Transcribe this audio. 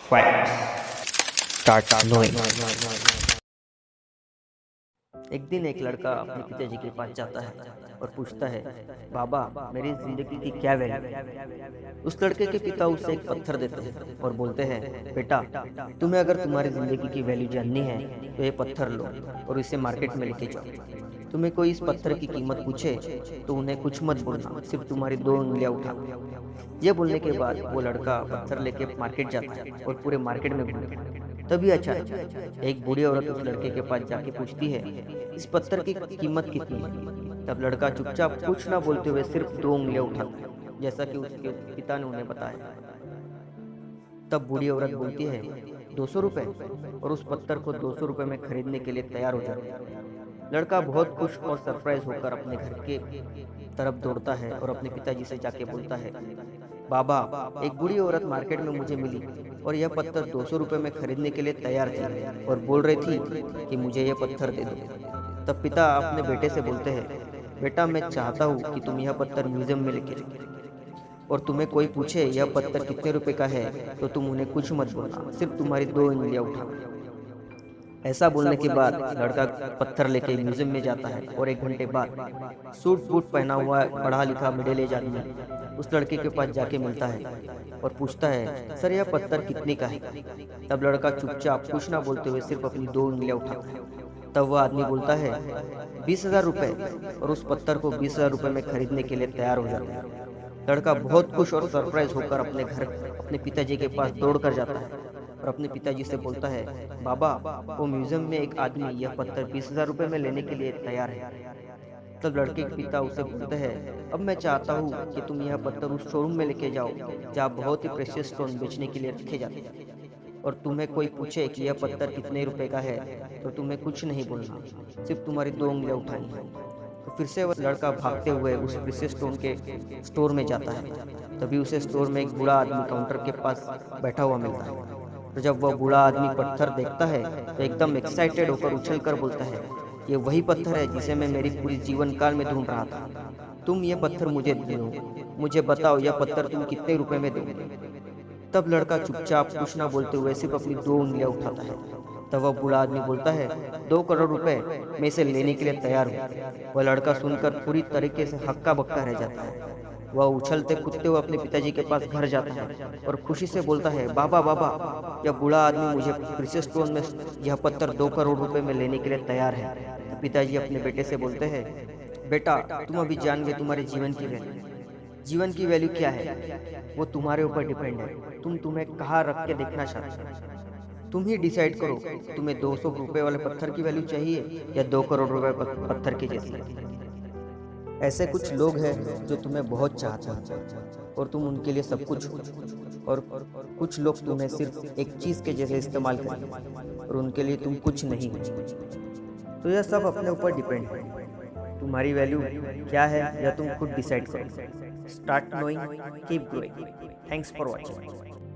Facts. Start knowing. एक दिन एक लड़का अपने पिताजी के पास जाता है और पूछता है, बाबा मेरी जिंदगी की क्या वैल्यू। उस लड़के के पिता उसे एक पत्थर देते हैं और बोलते हैं, बेटा तुम्हें अगर तुम्हारी जिंदगी की वैल्यू जाननी है तो ये पत्थर लो और इसे मार्केट में लेके जाओ। तुम्हें कोई इस पत्थर की कीमत पूछे तो उन्हें कुछ मत बोलना, सिर्फ तुम्हारी 2 उंगलियां उठा। यह बोलने के बाद वो लड़का पत्थर लेके मार्केट जाता है और पूरे मार्केट में घूमता है। तभी अचानक एक बूढ़ी औरत उस लड़के के पास जाके पूछती है, इस पत्थर की कीमत कितनी है। तब लड़का चुपचाप कुछ ना बोलते हुए सिर्फ 2 उंगलियां उठाता है, जैसा कि उसके पिता ने उन्हें बताया। तब बूढ़ी औरत बोलती है, 200 रुपए, और उस पत्थर को 200 रुपए में खरीदने के लिए तैयार हो जाता है। लड़का बहुत खुश और सरप्राइज होकर अपने घर के तरफ दौड़ता है और अपने पिताजी से जाके बोलता है, बाबा एक बूढ़ी औरत मार्केट में मुझे मिली और यह पत्थर 200 रुपए में खरीदने के लिए तैयार थी और बोल रही थी कि मुझे यह पत्थर दे दो। तब पिता अपने बेटे से बोलते हैं, बेटा मैं चाहता हूँ कि तुम यह पत्थर म्यूजियम में लेके जाओ और तुम्हें कोई पूछे यह पत्थर कितने रुपए का है तो तुम उन्हें कुछ मत बोलना, सिर्फ तुम्हारी 2 उंगलियां उठाना। ऐसा बोलने के बाद लड़का पत्थर लेके म्यूजियम में जाता है और 1 घंटे बाद सूट बूट पहना हुआ पढ़ा लिखा मिडिल एज आदमी उस लड़के के पास जाके मिलता है और पूछता है, सर यह पत्थर कितने का है। तब लड़का चुपचाप कुछ ना बोलते हुए सिर्फ अपनी 2 उंगलियां उठाता है। तब वह आदमी बोलता है, 20,000 रुपए, और उस पत्थर को 20,000 रुपए में खरीदने के लिए तैयार हो जाता है। लड़का बहुत खुश और सरप्राइज होकर अपने घर अपने पिताजी के पास दौड़ कर जाता है और अपने पिताजी से बोलता है, बाबा वो म्यूजियम में एक आदमी यह पत्थर 20,000 रुपए में लेने के लिए तैयार है। तब लड़के के पिता उसे बोलते हैं, अब मैं चाहता हूँ कि तुम यह पत्थर उस शोरूम में लेके जाओ जहाँ बहुत ही प्रेशियस स्टोन बेचने के लिए रखे जाते हैं, और तुम्हें कोई पूछे कि यह पत्थर कितने रुपए का है तो तुम्हें कुछ नहीं बोलना, सिर्फ तुम्हारी 2 उंगलियां उठानी है। तो फिर से वह लड़का भागते हुए उस प्रेशियस स्टोन के स्टोर में जाता है। तभी उसे स्टोर में एक बूढ़ा आदमी काउंटर के पास बैठा हुआ मिलता है। तो जब वह बूढ़ा आदमी पत्थर देखता है तो एकदम एक्साइटेड होकर उछल कर बोलता है, ये वही पत्थर है जिसे मैं मेरी पूरी जीवन काल में ढूंढ रहा था। तुम ये पत्थर मुझे दो, मुझे बताओ यह पत्थर तुम कितने रुपए में दोगे। तब लड़का चुपचाप कुछ ना बोलते हुए सिर्फ अपनी 2 उंगलियां उठाता है। तब वह बूढ़ा आदमी बोलता है, 2 करोड़ रुपए, मैं इसे लेने के लिए तैयार हूँ। वह लड़का सुनकर पूरी तरीके से हक्का बक्का रह जाता है। वह उछलते कूदते हुए अपने पिताजी के पास घर जाता है और खुशी से बोलता है, बाबा बाबा यह बूढ़ा आदमी मुझे प्रीशियस स्टोन में यह पत्थर 2 करोड़ रुपए में लेने के लिए तैयार है। तो पिताजी अपने बेटे से बोलते हैं, बेटा तुम अभी जान गए तुम्हारे जीवन की वैल्यू। जीवन की वैल्यू क्या है वो तुम्हारे ऊपर डिपेंड है। तुम्हें कहाँ रख के देखना चाहते हो, तुम ही डिसाइड करो। तुम्हें 200 रुपए वाले पत्थर की वैल्यू चाहिए या 2 करोड़ रुपए पत्थर की जैसी। ऐसे कुछ लोग हैं जो तुम्हें बहुत चाहते हैं और तुम उनके लिए सब कुछ हो, और कुछ लोग तुम्हें सिर्फ एक चीज के जैसे इस्तेमाल करें और उनके लिए तुम कुछ नहीं हो। तो यह सब अपने ऊपर डिपेंड है, तुम्हारी वैल्यू क्या है यह तुम खुद डिसाइड करो। Start knowing, keep growing. Thanks for watching.